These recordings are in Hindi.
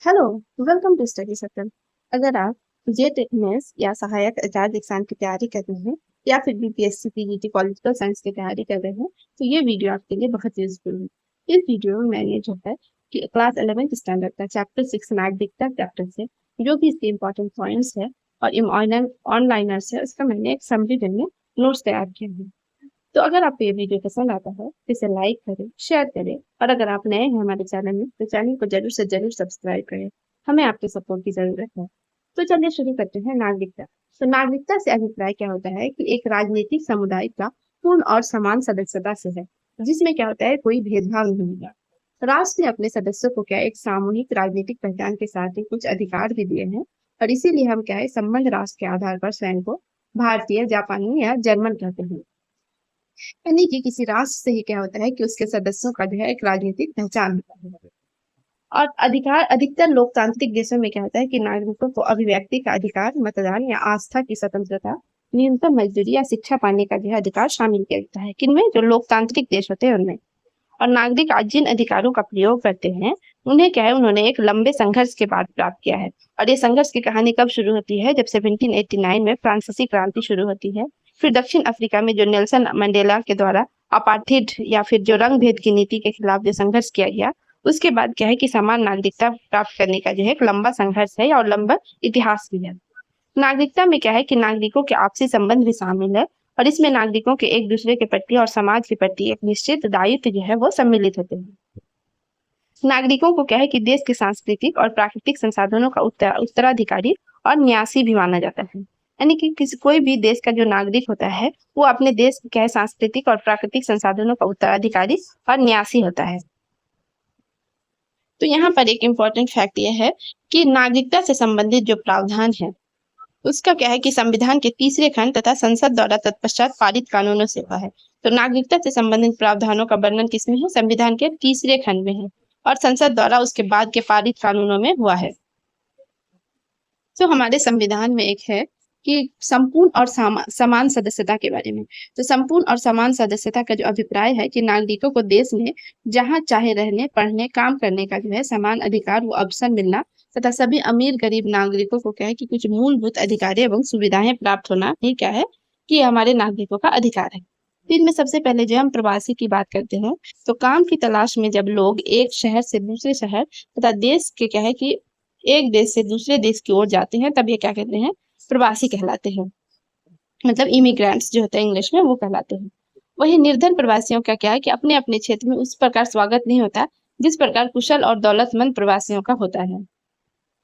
Hello, welcome to study circle. अगर आप जेट मेंस या सहायक आचार्य एग्जाम की तैयारी कर रहे हैं या फिर बीपीएससी पीजीटी पॉलिटिकल साइंस की तैयारी कर रहे हैं तो ये वीडियो आपके लिए बहुत यूजफुल है। इस वीडियो में मैंने जो है कि क्लास 11th स्टैंडर्ड का चैप्टर 6 नागरिकता चैप्टर से जो भी इसके इम्पोर्टेंट पॉइंट्स है और ऑनलाइनर्स है उसका मैंने एक समरी में नोट्स तैयार किया है। तो अगर आपको ये वीडियो पसंद आता है तो इसे लाइक करें, शेयर करें और अगर आप नए हैं हमारे चैनल में तो चैनल को जरूर से जरूर सब्सक्राइब करें। हमें आपके सपोर्ट की जरूरत है। तो चलिए शुरू करते हैं नागरिकता। तो नागरिकता से अभिप्राय क्या होता है कि एक राजनीतिक समुदाय का पूर्ण और समान सदस्यता से है, जिसमें क्या होता है कोई भेदभाव नहीं होगा। राष्ट्र ने अपने सदस्यों को क्या एक सामूहिक राजनीतिक पहचान के साथ ही कुछ अधिकार भी दिए हैं और इसीलिए हम क्या है संबंध राष्ट्र के आधार पर स्वयं को भारतीय, जापानी या जर्मन कहते हैं। यानी कि किसी राष्ट्र से ही क्या होता है कि उसके सदस्यों का जो है एक राजनीतिक पहचान होता है। और अधिकार अधिकतर लोकतांत्रिक देशों में क्या होता है कि नागरिकों को अभिव्यक्ति का अधिकार, मतदान या आस्था की स्वतंत्रता, न्यूनतम मजदूरी या शिक्षा पाने का जो है अधिकार शामिल किया जाता है। किनमें? जो लोकतांत्रिक देश होते हैं उनमें। और नागरिक आज जिन अधिकारों का प्रयोग करते हैं उन्हें क्या है उन्होंने एक लंबे संघर्ष के बाद प्राप्त किया है। और ये संघर्ष की कहानी कब शुरू होती है? जब 1789 में फ्रांसीसी क्रांति शुरू होती है। फिर दक्षिण अफ्रीका में जो नेल्सन मंडेला के द्वारा अपार्थिड या फिर जो रंग भेद की नीति के खिलाफ जो संघर्ष किया गया, उसके बाद क्या है कि समान नागरिकता प्राप्त करने का जो है एक लंबा संघर्ष है और लंबा इतिहास भी है। नागरिकता में क्या है कि नागरिकों के आपसी संबंध भी शामिल है और इसमें नागरिकों के एक दूसरे के प्रति और समाज के प्रति एक निश्चित दायित्व जो है वो सम्मिलित होते हैं। नागरिकों को क्या है कि देश के सांस्कृतिक और प्राकृतिक संसाधनों का उत्तराधिकारी और न्यासी भी माना जाता है। यानी कि किसी कोई भी देश का जो नागरिक होता है वो अपने देश के क्या है सांस्कृतिक और प्राकृतिक संसाधनों का उत्तराधिकारी और न्यासी होता है। तो यहाँ पर एक इम्पोर्टेंट फैक्ट यह है कि नागरिकता से संबंधित जो प्रावधान है उसका क्या है कि संविधान के तीसरे खंड तथा संसद द्वारा तत्पश्चात पारित कानूनों से हुआ है। तो नागरिकता से संबंधित प्रावधानों का वर्णन किसमें है? संविधान के तीसरे खंड में है और संसद द्वारा उसके बाद के पारित कानूनों में हुआ है। तो हमारे संविधान में एक है कि संपूर्ण और समान सदस्यता के बारे में। तो संपूर्ण और समान सदस्यता का जो अभिप्राय है कि नागरिकों को देश में जहाँ चाहे रहने, पढ़ने, काम करने का जो है समान अधिकार व अवसर मिलना तथा सभी अमीर गरीब नागरिकों को क्या है कि कुछ मूलभूत अधिकार एवं सुविधाएं प्राप्त होना ही क्या है कि हमारे नागरिकों का अधिकार है। तो इनमें सबसे पहले जो हम प्रवासी की बात करते हैं तो काम की तलाश में जब लोग एक शहर से दूसरे शहर तथा देश के क्या है कि एक देश से दूसरे देश की ओर जाते हैं तब ये क्या कहते हैं? प्रवासी कहलाते हैं। मतलब इमिग्रेंट्स जो होते हैं इंग्लिश में वो कहलाते हैं। वही निर्धन प्रवासियों का क्या है कि अपने अपने क्षेत्र में उस प्रकार स्वागत नहीं होता जिस प्रकार कुशल और दौलतमंद प्रवासियों का होता है।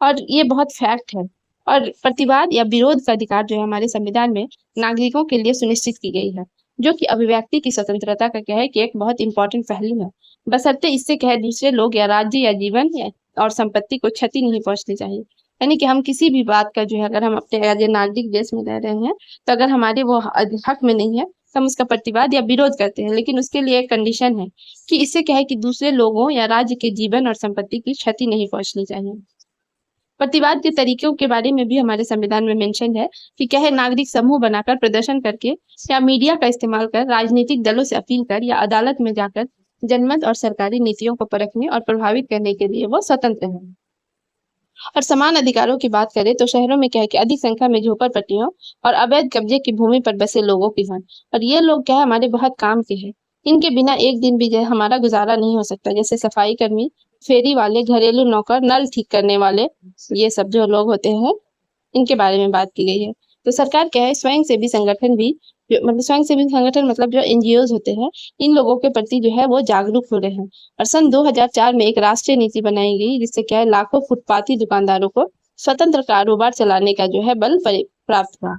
और ये बहुत फैक्ट है। और प्रतिवाद या विरोध का अधिकार जो है हमारे संविधान में नागरिकों के लिए सुनिश्चित की गई है, जो कि अभिव्यक्ति की स्वतंत्रता का क्या है कि एक बहुत इंपॉर्टेंट पहलू है। बशर्ते इससे क्या है दूसरे लोग या राज्य या जीवन और संपत्ति को क्षति नहीं पहुंचनी चाहिए। यानी कि हम किसी भी बात का जो है अगर हम अपने एज ए नागरिक देश में रह रहे हैं तो अगर हमारे वो हक में नहीं है तो हम उसका प्रतिवाद या विरोध करते हैं, लेकिन उसके लिए एक कंडीशन है कि इससे क्या है कि दूसरे लोगों या राज्य के जीवन और संपत्ति की क्षति नहीं पहुंचनी चाहिए। प्रतिवाद के तरीकों के बारे में भी हमारे संविधान में मेंशन है कि क्या है नागरिक समूह बनाकर प्रदर्शन करके या मीडिया का इस्तेमाल कर राजनीतिक दलों से अपील कर या अदालत में जाकर जनमत और सरकारी नीतियों को परखने और प्रभावित करने के लिए वो स्वतंत्र है। और समान अधिकारों की बात करें तो शहरों में क्या है कि अधिक संख्या में झोपड़पट्टियों और अवैध कब्जे की भूमि पर बसे लोगों की हैं और ये लोग क्या है हमारे बहुत काम के हैं। इनके बिना एक दिन भी जो है हमारा गुजारा नहीं हो सकता। जैसे सफाई कर्मी, फेरी वाले, घरेलू नौकर, नल ठीक करने वाले, ये सब जो लोग होते हैं इनके बारे में बात की गई है। तो सरकार क्या है स्वयं सेवी संगठन भी मतलब स्वयं सेवी संगठन मतलब जो एनजीओ होते हैं इन लोगों के प्रति जो है वो जागरूक हो रहे हैं। और सन 2004 में एक राष्ट्रीय नीति बनाई गई जिससे क्या है लाखों फुटपाथी दुकानदारों को स्वतंत्र कारोबार चलाने का जो है बल प्राप्त हुआ।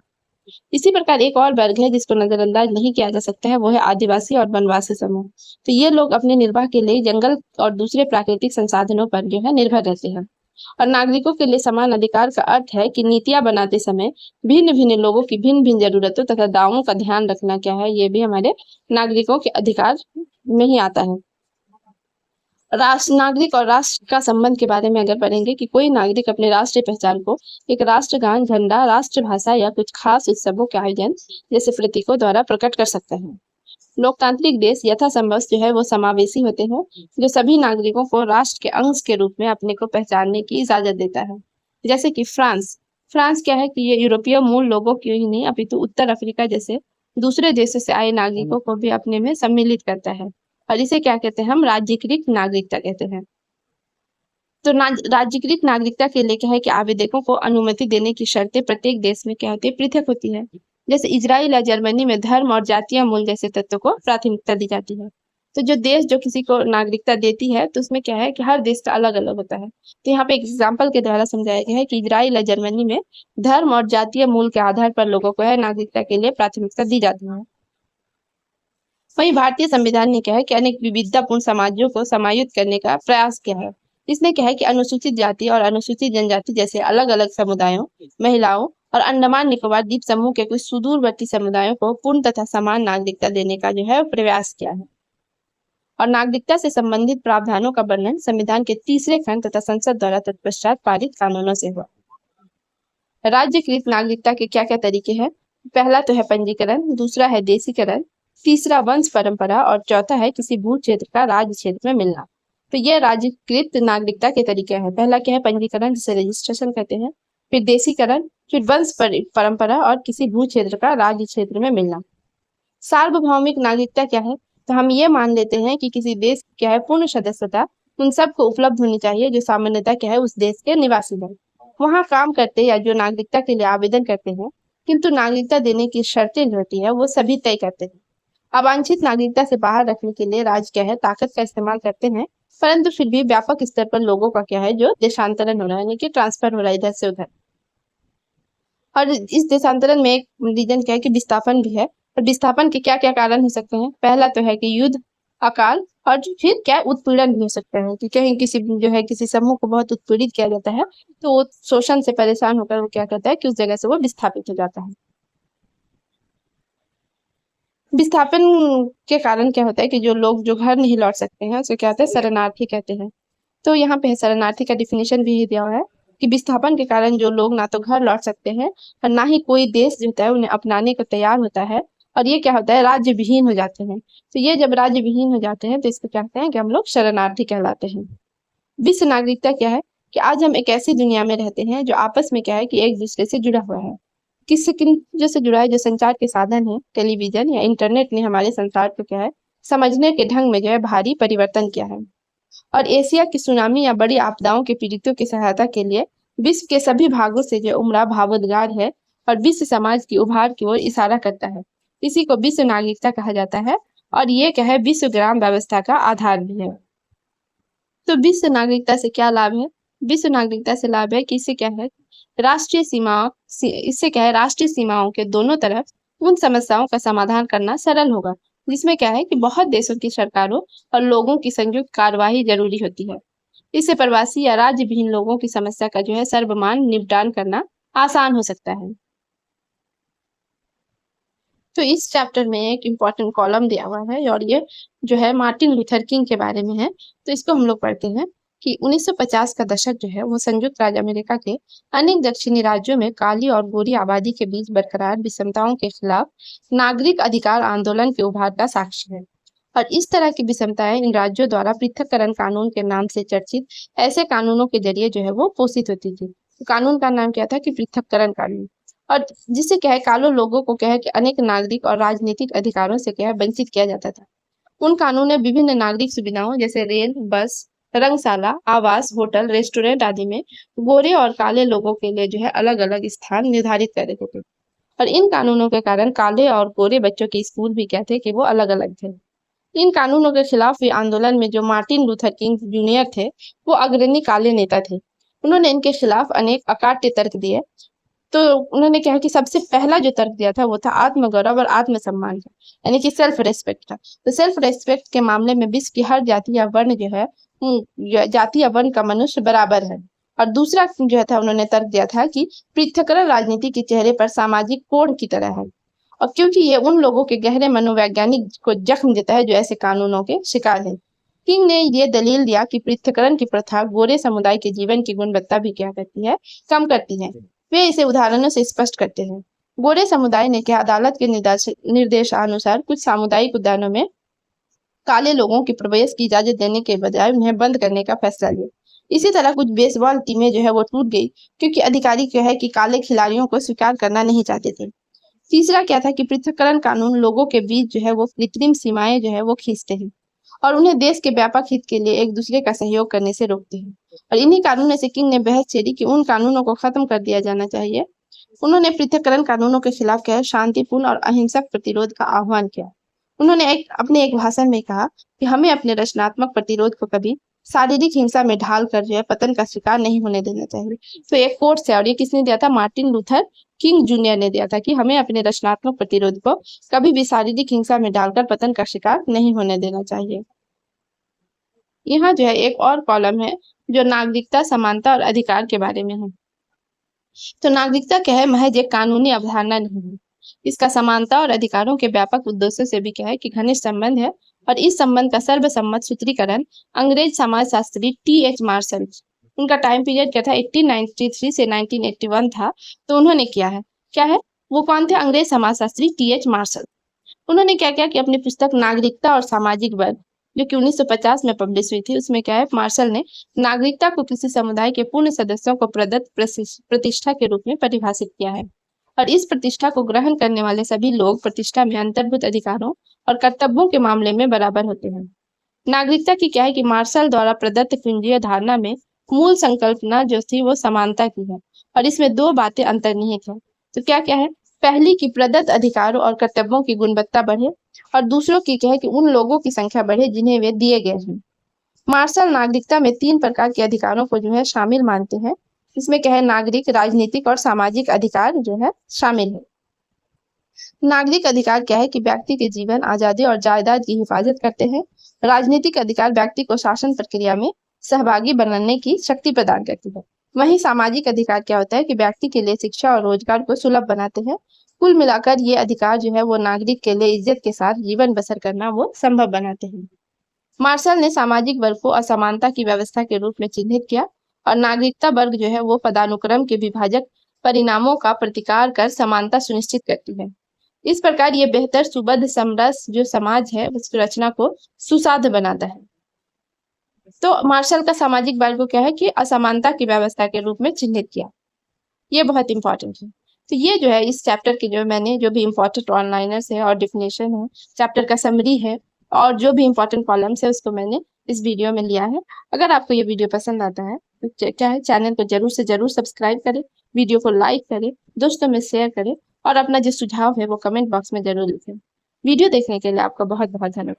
इसी प्रकार एक और वर्ग है जिसको नजरअंदाज नहीं किया जा सकता है, वो है आदिवासी और वनवासी समूह। तो ये लोग अपने निर्वाह के लिए जंगल और दूसरे प्राकृतिक संसाधनों पर जो है निर्भर रहते हैं। और नागरिकों के लिए समान अधिकार का अर्थ है कि नीतियां बनाते समय भिन्न भिन्न लोगों की भिन्न भिन्न जरूरतों तथा दावों का ध्यान रखना क्या है ये भी हमारे नागरिकों के अधिकार में ही आता है। राष्ट्र, नागरिक और राष्ट्र का संबंध के बारे में अगर पढ़ेंगे कि कोई नागरिक अपने राष्ट्रीय पहचान को एक राष्ट्रगान, झंडा, राष्ट्रभाषा या कुछ खास उत्सवों के आयोजन जैसे प्रतीकों द्वारा प्रकट कर सकता है। लोकतांत्रिक देश यथासंभव जो है वो समावेशी होते हैं, जो सभी नागरिकों को राष्ट्र के अंश के रूप में अपने को पहचानने की इजाजत देता है। जैसे कि फ्रांस। फ्रांस क्या है कि ये यूरोपीय मूल लोगों की ही नहीं अपितु उत्तर अफ्रीका जैसे दूसरे देशों से आए नागरिकों को भी अपने में सम्मिलित करता है, और इसे क्या कहते हैं, हम राज्यीकृत नागरिकता कहते हैं। तो राज्यीकृत नागरिकता के लिए क्या है कि आवेदकों को अनुमति देने की शर्तें प्रत्येक देश में क्या होती है, पृथक होती है। जैसे इजराइल या जर्मनी में धर्म और जातीय मूल जैसे तत्वों को प्राथमिकता दी जाती है। तो जो देश जो किसी को नागरिकता देती है तो उसमें क्या है कि हर देश का अलग अलग होता है। तो यहाँ पे एग्जाम्पल के द्वारा समझाया गया है कि इजराइल या जर्मनी में धर्म और जातीय मूल के आधार पर लोगों को है नागरिकता के लिए प्राथमिकता दी जाती है। वहीं भारतीय संविधान ने क्या है कि अनेक विविधतापूर्ण समाजों को समायोजित करने का प्रयास किया है। इसमें क्या है कि अनुसूचित जाति और अनुसूचित जनजाति जैसे अलग अलग समुदायों, महिलाओं और अंडमान निकोबार द्वीप समूह के कुछ सुदूरवर्ती समुदायों को पूर्ण तथा समान नागरिकता देने का जो है प्रयास किया है। और नागरिकता से संबंधित प्रावधानों का वर्णन संविधान के 3रे खंड तथा संसद द्वारा तत्पश्चात पारित कानूनों से हुआ। राज्यकृत नागरिकता के क्या क्या तरीके हैं? पहला तो है पंजीकरण, दूसरा है देशीकरण, तीसरा वंश परंपरा और चौथा है किसी भू क्षेत्र का राज्य क्षेत्र में मिलना। तो यह राज्यकृत नागरिकता के तरीके हैं। पहला क्या है? पंजीकरण, जिसे रजिस्ट्रेशन कहते हैं, फिर देशीकरण, फिर वंश परंपरा और किसी भू क्षेत्र का राज्य क्षेत्र में मिलना। सार्वभौमिक नागरिकता क्या है? तो हम ये मान लेते हैं कि किसी देश क्या है पूर्ण सदस्यता उन सबको उपलब्ध होनी चाहिए जो सामान्यतः क्या है उस देश के निवासी हैं, वहाँ काम करते या जो नागरिकता के लिए आवेदन करते हैं, किंतु नागरिकता देने की शर्तें जो होती है वो सभी तय करते हैं। अवांछित नागरिकता से बाहर रखने के लिए राज्य क्या है ताकत का इस्तेमाल करते हैं, परंतु फिर भी व्यापक स्तर पर लोगों का क्या है जो देशांतरण हो रहा है, यानी कि ट्रांसफर हो रहा है इधर से उधर। और इस देशांतरण में एक रीजन क्या है कि विस्थापन भी है। और विस्थापन के क्या क्या कारण हो सकते हैं? पहला तो है कि युद्ध, अकाल और फिर क्या उत्पीड़न भी हो सकते हैं कि कहीं किसी जो है किसी समूह को बहुत उत्पीड़ित किया जाता है तो वो शोषण से परेशान होकर वो क्या करता है कि उस जगह से वो विस्थापित हो जाता है। विस्थापन के कारण क्या होता है कि जो लोग जो घर नहीं लौट सकते हैं उसे क्या होता है शरणार्थी कहते हैं। तो यहाँ पे शरणार्थी का डिफिनेशन भी दिया हुआ है कि विस्थापन के कारण जो लोग ना तो घर लौट सकते हैं और ना ही कोई देश जो होता है उन्हें अपनाने को तैयार होता है, और ये क्या होता है राज्य विहीन हो जाते हैं। तो ये जब राज्य विहीन हो जाते हैं तो इसको कहते हैं कि हम लोग शरणार्थी कहलाते हैं। विश्व नागरिकता क्या है कि आज हम एक ऐसी दुनिया में रहते हैं जो आपस में क्या है कि एक दूसरे से जुड़ा हुआ है। किससे किन जो से जुड़ा है? जो संचार के साधन है, टेलीविजन या इंटरनेट ने हमारे संसार को क्या है समझने के ढंग में जो है भारी परिवर्तन किया है। और एशिया की सुनामी या बड़ी आपदाओं के पीड़ितों की सहायता के लिए विश्व के सभी भागों से जो उमड़ा भावोद्गार है और विश्व समाज की उभार की ओर इशारा करता है। इसी को विश्व नागरिकता कहा जाता है और ये क्या है विश्व ग्राम व्यवस्था का आधार भी है। तो विश्व नागरिकता से क्या लाभ है? विश्व नागरिकता से लाभ है कि इससे क्या है इससे क्या है राष्ट्रीय सीमाओं के दोनों तरफ उन समस्याओं का समाधान करना सरल होगा जिसमें क्या है कि बहुत देशों की सरकारों और लोगों की संयुक्त कार्यवाही जरूरी होती है। इससे प्रवासी या राज्य विहीन लोगों की समस्या का जो है सर्वमान्य निपटान करना आसान हो सकता है। तो इस चैप्टर में एक इम्पॉर्टेंट कॉलम दिया हुआ है और ये जो है मार्टिन लूथर किंग के बारे में है। तो इसको हम लोग पढ़ते हैं कि 1950 का दशक जो है वो संयुक्त राज्य अमेरिका के अनेक दक्षिणी राज्यों में काली और गोरी आबादी के बीच बरकरार विषमताओं के खिलाफ नागरिक अधिकार आंदोलन के उभार का साक्ष्य है। और इस तरह की विषमताएं इन राज्यों द्वारा पृथक्करण कानून के नाम से चर्चित ऐसे कानूनों के जरिए जो है वो पोषित होती थी। तो कानून का नाम क्या था कि पृथक्करण कानून। और जिससे क्या है कालो लोगों को क्या है कि अनेक नागरिक और राजनीतिक अधिकारों से क्या है वंचित किया जाता था। उन कानून ने विभिन्न नागरिक सुविधाओं जैसे रेल, बस, रंगशाला, आवास, होटल, रेस्टोरेंट आदि में गोरे और काले लोगों के लिए जो है अलग अलग स्थान निर्धारित कर देते थे। और इन कानूनों के कारण काले और गोरे बच्चों के स्कूल भी क्या थे कि वो अलग अलग थे। इन कानूनों के खिलाफ हुए आंदोलन में जो मार्टिन लूथर किंग जूनियर थे वो अग्रणी काले नेता थे। उन्होंने इनके खिलाफ अनेक अकाट्य तर्क दिए। तो उन्होंने क्या कि सबसे पहला जो तर्क दिया था वो था आत्मगौरव और आत्मसम्मान का, यानी कि सेल्फ रेस्पेक्ट था। तो सेल्फ रेस्पेक्ट के मामले में विश्व की हर जाति या वर्ण जो है जाति या वर्ण का मनुष्य बराबर है। और दूसरा जो था उन्होंने तर्क दिया था कि पृथक्करण राजनीति के चेहरे पर सामाजिक कोड की तरह है, और क्योंकि ये उन लोगों के गहरे मनोवैज्ञानिक को जख्म देता है जो ऐसे कानूनों के शिकार है। किंग ने ये दलील दिया कि पृथक्करण की प्रथा गोरे समुदाय के जीवन की गुणवत्ता भी क्या करती है, कम करती है। वे इसे उदाहरणों से स्पष्ट करते हैं। गोरे समुदाय ने क्या अदालत के निर्देशानुसार कुछ सामुदायिक उद्यानों में काले लोगों की प्रवेश की इजाजत देने के बजाय उन्हें बंद करने का फैसला लिया। इसी तरह कुछ बेसबॉल टीमें जो है वो टूट गई क्योंकि अधिकारी जो है कि काले खिलाड़ियों को स्वीकार करना नहीं चाहते थे। तीसरा क्या था कि पृथक्करण कानून लोगों के बीच जो है वो कृत्रिम सीमाएं जो है वो खींचते हैं और उन्हें देश के व्यापक हित के लिए एक दूसरे का सहयोग करने से रोकते हैं। और इन्हीं कानूनों से किंग ने बहस छेड़ी कि उन कानूनों को खत्म कर दिया जाना चाहिए। उन्होंने पृथक्करण कानूनों के खिलाफ क्या है शांतिपूर्ण और अहिंसक प्रतिरोध का आह्वान किया। उन्होंने अपने एक भाषण में कहा कि हमें अपने रचनात्मक प्रतिरोध को कभी शारीरिक हिंसा में ढाल कर जो है पतन का शिकार नहीं होने देना चाहिए। तो एक कोट है और ये किसने दिया था? मार्टिन लूथर किंग जूनियर ने दिया था कि हमें अपने रचनात्मक प्रतिरोध को कभी भी शारीरिक हिंसा में डालकर पतन का शिकार नहीं होने देना चाहिए। यहाँ जो है एक और कॉलम है जो नागरिकता, समानता और अधिकार के बारे में है। तो नागरिकता क्या है? महज एक कानूनी अवधारणा नहीं है। इसका समानता और अधिकारों के व्यापक उद्देश्यों से भी क्या है कि घनिष्ठ संबंध है। और इस संबंध का सर्वसम्मत सूत्रीकरण अंग्रेज समाजशास्त्री टी.एच. मार्शल, उनका टाइम पीरियड क्या था? 1893 से 1981 था। तो उन्होंने किया है, क्या है वो कौन थे? अंग्रेज समाजशास्त्री टी.एच. मार्शल। उन्होंने क्या किया कि अपनी पुस्तक नागरिकता और सामाजिक वर्ग जो कि 1950 में पब्लिश हुई थी, उसमें क्या है मार्शल ने नागरिकता को किसी समुदाय के पूर्ण सदस्यों को प्रदत्त प्रतिष्ठा के रूप में परिभाषित किया है। और इस प्रतिष्ठा को ग्रहण करने वाले सभी लोग प्रतिष्ठा में अंतर्भूत अधिकारों और कर्तव्यों के मामले में बराबर होते हैं। नागरिकता की क्या है कि मार्शल द्वारा प्रदत्त केंद्रीय धारणा में मूल संकल्पना जो थी वो समानता की है और इसमें दो बातें अंतर्निहित है। तो क्या क्या है? पहली की प्रदत्त अधिकारों और कर्तव्यों की गुणवत्ता बढ़े और दूसरों की क्या है कि उन लोगों की संख्या बढ़े जिन्हें वे दिए गए हैं। मार्शल नागरिकता में 3 प्रकार के अधिकारों को जो है शामिल मानते हैं। इसमें क्या है? नागरिक, राजनीतिक और सामाजिक अधिकार जो है शामिल है। नागरिक अधिकार क्या है कि व्यक्ति के जीवन, आजादी और जायदाद की हिफाजत करते हैं। राजनीतिक अधिकार व्यक्ति को शासन प्रक्रिया में सहभागी बनने की शक्ति प्रदान करती है। वहीं सामाजिक अधिकार क्या होता है कि व्यक्ति के लिए शिक्षा और रोजगार को सुलभ बनाते हैं। कुल मिलाकर ये अधिकार जो है वो नागरिक के लिए इज्जत के साथ जीवन बसर करना वो संभव बनाते हैं। मार्शल ने सामाजिक वर्ग को असमानता की व्यवस्था के रूप में चिन्हित किया और नागरिकता वर्ग जो है वो पदानुक्रम के विभाजक परिणामों का प्रतिकार कर समानता सुनिश्चित करती है। इस प्रकार ये बेहतर सुबद्ध समरस जो समाज है उसकी रचना को सुसाध्य बनाता है। तो मार्शल का सामाजिक वर्ग को क्या है कि असमानता की व्यवस्था के रूप में चिन्हित किया। ये बहुत इंपॉर्टेंट है। तो ये जो है इस चैप्टर की जो मैंने जो भी इम्पोर्टेंट ऑनलाइनर्स है और डिफिनेशन है, चैप्टर का समरी है और जो भी इम्पोर्टेंट कॉलम्स है उसको मैंने इस वीडियो में लिया है। अगर आपको ये वीडियो पसंद आता है तो क्या है चैनल को जरूर से जरूर सब्सक्राइब करें, वीडियो को लाइक करें, दोस्तों में शेयर करें और अपना जो सुझाव है वो कमेंट बॉक्स में जरूर लिखें। वीडियो देखने के लिए आपका बहुत बहुत धन्यवाद।